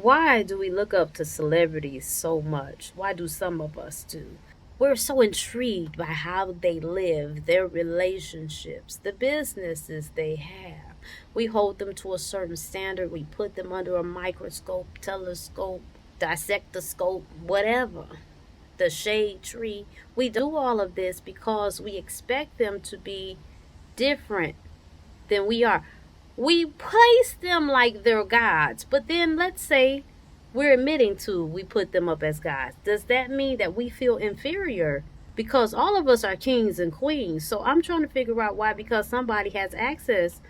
Why do we look up to celebrities so much? Why do some of us do? We're so intrigued by how they live, their relationships, the businesses they have. We hold them to a certain standard. We put them under a microscope, telescope, dissectoscope, whatever. The shade tree. We do all of this because we expect them to be different than we are. We place them like they're gods, but then let's say we're admitting to we put them up as gods. Does that mean that we feel inferior? Because all of us are kings and queens. So I'm trying to figure out why, because somebody has access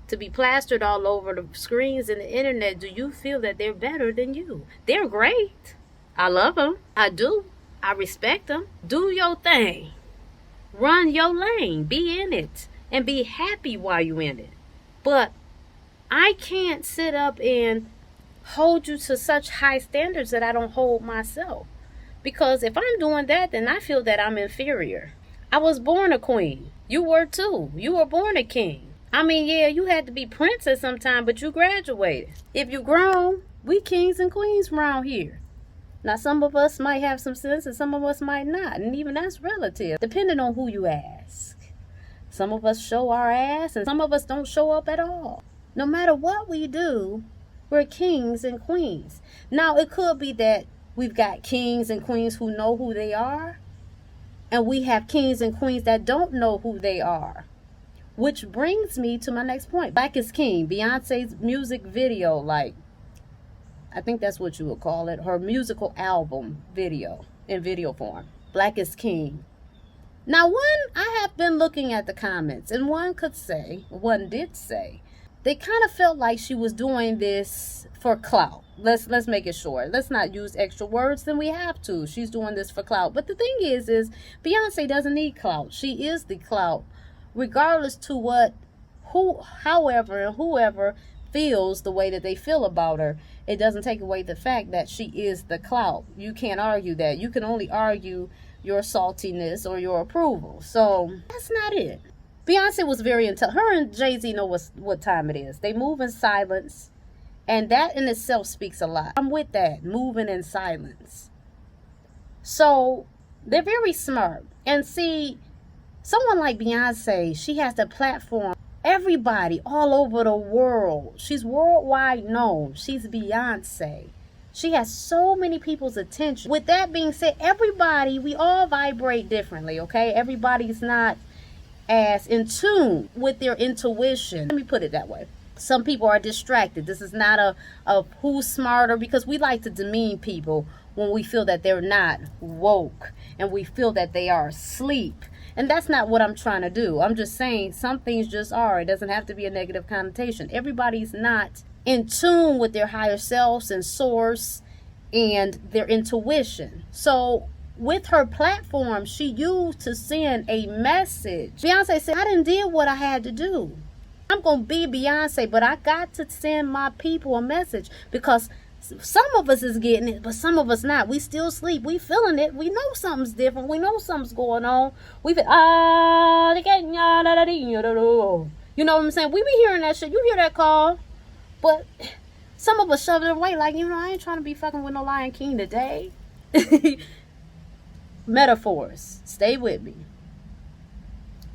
to be plastered all over the screens and the internet, do you feel that they're better than you? They're great. I love them. I do. I respect them. Do your thing. Run your lane. Be in it. And be happy while you're in it. But I can't sit up and hold you to such high standards that I don't hold myself. Because if I'm doing that, then I feel that I'm inferior. I was born a queen. You were too. You were born a king. I mean, yeah, you had to be prince at some time, but you graduated. If you grown, we kings and queens around here. Now, some of us might have some sense and some of us might not. And even that's relative, depending on who you ask. Some of us show our ass and some of us don't show up at all. No matter what we do, we're kings and queens. Now, it could be that we've got kings and queens who know who they are, and we have kings and queens that don't know who they are. Which brings me to my next point. Black is King, Beyonce's music video, I think that's what you would call it, her musical album video, in video form. Black is King. Now, I have been looking at the comments, and one did say, they kind of felt like she was doing this for clout. Let's make it short. Let's not use extra words than we have to. She's doing this for clout. But the thing is Beyonce doesn't need clout. She is the clout, regardless to whoever feels the way that they feel about her. It doesn't take away the fact that she is the clout. You can't argue that. You can only argue your saltiness or your approval. So that's not it. Beyonce was very her and Jay-Z know what time it is. They move in silence, and that in itself speaks a lot. I'm with that, moving in silence. So they're very smart. And see, someone like Beyonce, she has the platform. Everybody all over the world. She's worldwide known. She's Beyonce. She has so many people's attention. With that being said, we all vibrate differently, okay? Everybody's not as in tune with their intuition. Let me put it that way. Some people are distracted. This is not a who's smarter, because we like to demean people when we feel that they're not woke and we feel that they are asleep. And that's not what I'm trying to do. I'm just saying some things just are. It doesn't have to be a negative connotation. Everybody's not in tune with their higher selves and source and their intuition. So with her platform, she used to send a message. Beyonce said, I didn't do what I had to do. I'm going to be Beyonce, but I got to send my people a message, because some of us is getting it, but some of us not. We still sleep. We feeling it. We know something's different. We know something's going on. We feel, you know what I'm saying? We be hearing that shit. You hear that call. But some of us shove it away like, I ain't trying to be fucking with no Lion King today. Metaphors. Stay with me.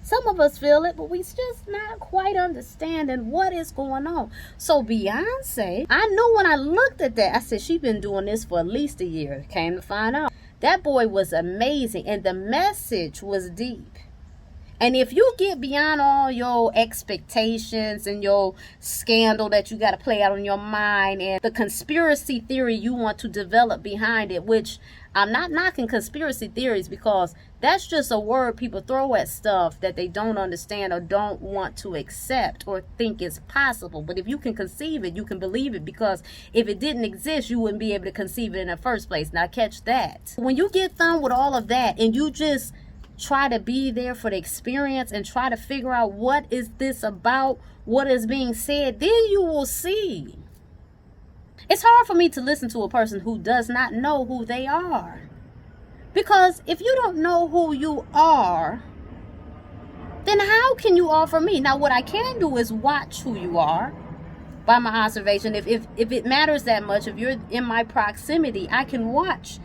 Some of us feel it, but we just not quite understanding what is going on. So Beyonce, I knew when I looked at that, I said, she's been doing this for at least a year. Came to find out, that boy was amazing, and the message was deep. And if you get beyond all your expectations and your scandal that you got to play out in your mind and the conspiracy theory you want to develop behind it, which I'm not knocking conspiracy theories, because that's just a word people throw at stuff that they don't understand or don't want to accept or think is possible. But if you can conceive it, you can believe it, because if it didn't exist, you wouldn't be able to conceive it in the first place. Now catch that. When you get done with all of that and you just try to be there for the experience and try to figure out what is this about, what is being said, then you will see. It's hard for me to listen to a person who does not know who they are. Because if you don't know who you are, then how can you offer me? Now, what I can do is watch who you are by my observation. If it matters that much, if you're in my proximity, I can watch.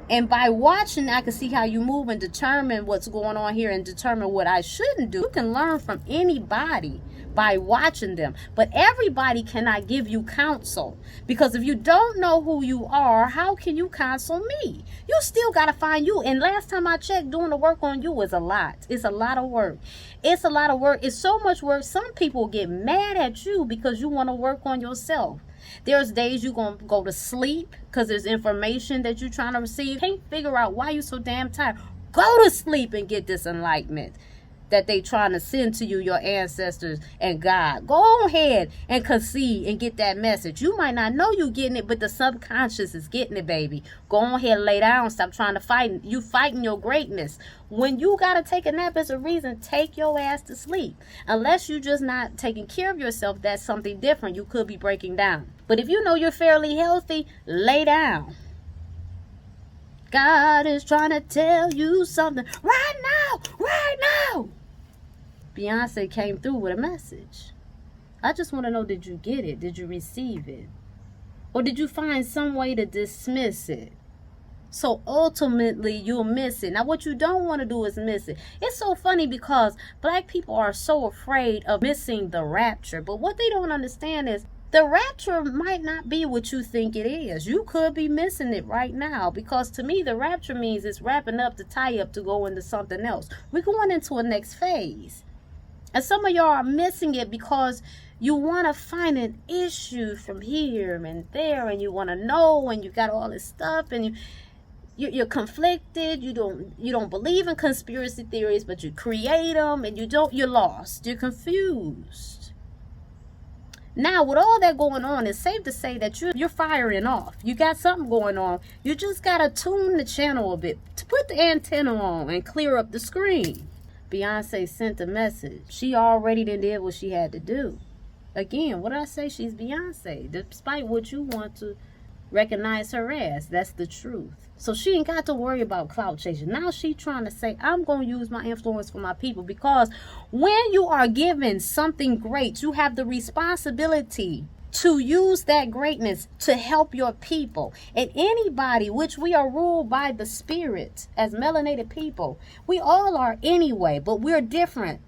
And by watching, I can see how you move and determine what's going on here and determine what I shouldn't do. You can learn from anybody by watching them. But everybody cannot give you counsel. Because if you don't know who you are, how can you counsel me? You still got to find you. And last time I checked, doing the work on you is a lot. It's a lot of work. It's a lot of work. It's so much work. Some people get mad at you because you want to work on yourself. There's days you're going to go to sleep because there's information that you're trying to receive. Can't figure out why you're so damn tired. Go to sleep and get this enlightenment that they trying to send to you, your ancestors and God. Go ahead and concede and get that message. You might not know you getting it, but the subconscious is getting it, baby. Go ahead and lay down. Stop trying to fight. You fighting your greatness. When you got to take a nap as a reason, take your ass to sleep. Unless you just not taking care of yourself, that's something different. You could be breaking down. But if you know you're fairly healthy, lay down. God is trying to tell you something right now, right now. Beyonce came through with a message. I just want to know, did you get it? Did you receive it? Or did you find some way to dismiss it? So ultimately, you'll miss it. Now, what you don't want to do is miss it. It's so funny because black people are so afraid of missing the rapture. But what they don't understand is the rapture might not be what you think it is. You could be missing it right now. Because to me, the rapture means it's wrapping up to tie up to go into something else. We're going into a next phase. And some of y'all are missing it because you want to find an issue from here and there, and you want to know, and you got all this stuff, and you're conflicted. You don't believe in conspiracy theories, but you create them, and you're lost. You're confused. Now, with all that going on, it's safe to say that you're firing off. You got something going on. You just got to tune the channel a bit to put the antenna on and clear up the screen. Beyonce sent a message. She already did what she had to do. Again, what did I say? She's Beyonce. Despite what you want to recognize her as, that's the truth. So she ain't got to worry about clout chasing. Now she trying to say, I'm going to use my influence for my people. Because when you are given something great, you have the responsibility to use that greatness to help your people. And anybody, which we are ruled by the spirit as melanated people, we all are anyway, but we're different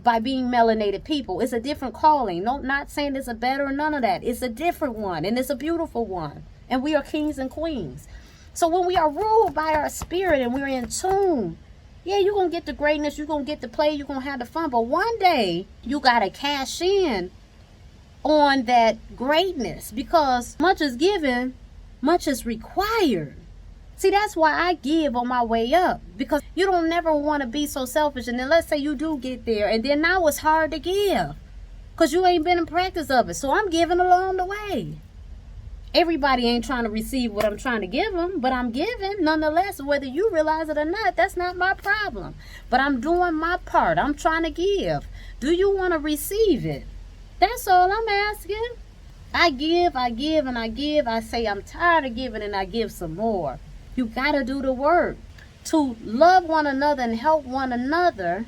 by being melanated people. It's a different calling. No, not saying it's a better or none of that. It's a different one, and it's a beautiful one. And we are kings and queens. So when we are ruled by our spirit and we're in tune, yeah, you're going to get the greatness, you're going to get the play, you're going to have the fun. But one day, you got to cash in on that greatness, because much is given, much is required. See, that's why I give on my way up, because you don't never want to be so selfish. And then let's say you do get there, and then now it's hard to give because you ain't been in practice of it. So I'm giving along the way. Everybody ain't trying to receive what I'm trying to give them, but I'm giving nonetheless. Whether you realize it or not, that's not my problem. But I'm doing my part. I'm trying to give. Do you want to receive it? That's all I'm asking. I give, and I give. I say I'm tired of giving, and I give some more. You got to do the work. To love one another and help one another,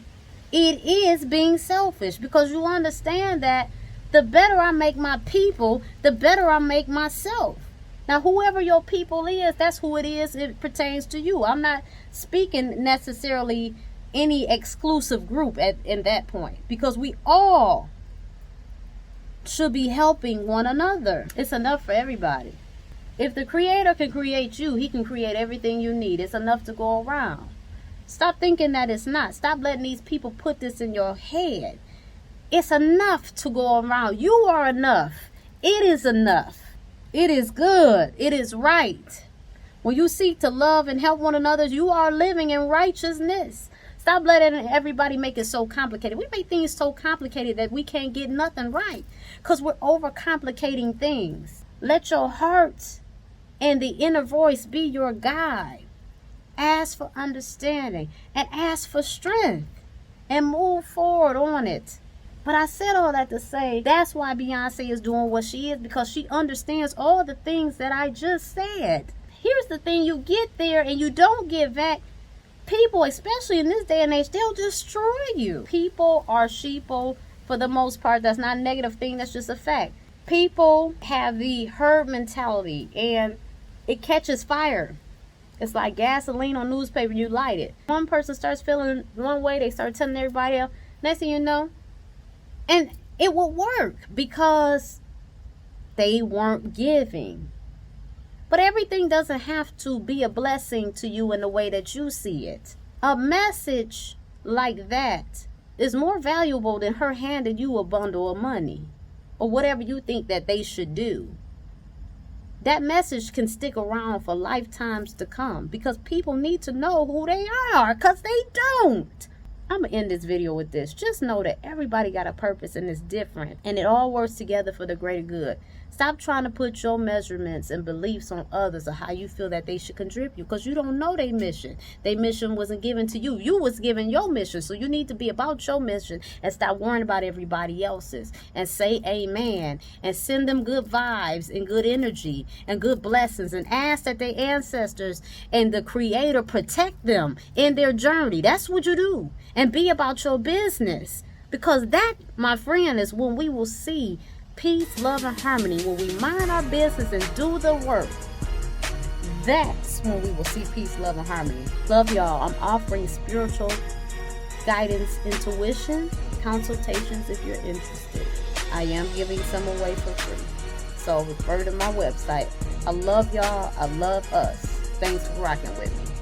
it is being selfish, because you understand that the better I make my people, the better I make myself. Now, whoever your people is, that's who it is. It pertains to you. I'm not speaking necessarily any exclusive group in that point, because we all should be helping one another. It's enough for everybody. If the Creator can create you, He can create everything you need. It's enough to go around. Stop thinking that it's not. Stop letting these people put this in your head. It's enough to go around. You are enough. It is enough. It is good. It is right. When you seek to love and help one another, you are living in righteousness. Stop letting everybody make it so complicated. We make things so complicated that we can't get nothing right because we're overcomplicating things. Let your heart and the inner voice be your guide. Ask for understanding and ask for strength and move forward on it. But I said all that to say that's why Beyonce is doing what she is, because she understands all the things that I just said. Here's the thing, you get there and you don't get back. People, especially in this day and age, they'll destroy you. People are sheeple for the most part. That's not a negative thing. That's just a fact. People have the herd mentality and it catches fire. It's like gasoline on newspaper, you light it. One person starts feeling one way, they start telling everybody else. Next thing you know, and it will work because they weren't giving. But everything doesn't have to be a blessing to you in the way that you see it. A message like that is more valuable than her handing you a bundle of money or whatever you think that they should do. That message can stick around for lifetimes to come because people need to know who they are, because they don't. I'm going to end this video with this. Just know that everybody got a purpose and it's different, and it all works together for the greater good. Stop trying to put your measurements and beliefs on others or how you feel that they should contribute, because you don't know their mission. Their mission wasn't given to you. You was given your mission. So you need to be about your mission and stop worrying about everybody else's, and say amen and send them good vibes and good energy and good blessings, and ask that their ancestors and the Creator protect them in their journey. That's what you do. And be about your business, because that, my friend, is when we will see peace, love, and harmony. When we mind our business and do the work, that's when we will see peace, love, and harmony. Love y'all. I'm offering spiritual guidance, intuition, consultations if you're interested. I am giving some away for free, so refer to my website. I love y'all. I love us. Thanks for rocking with me.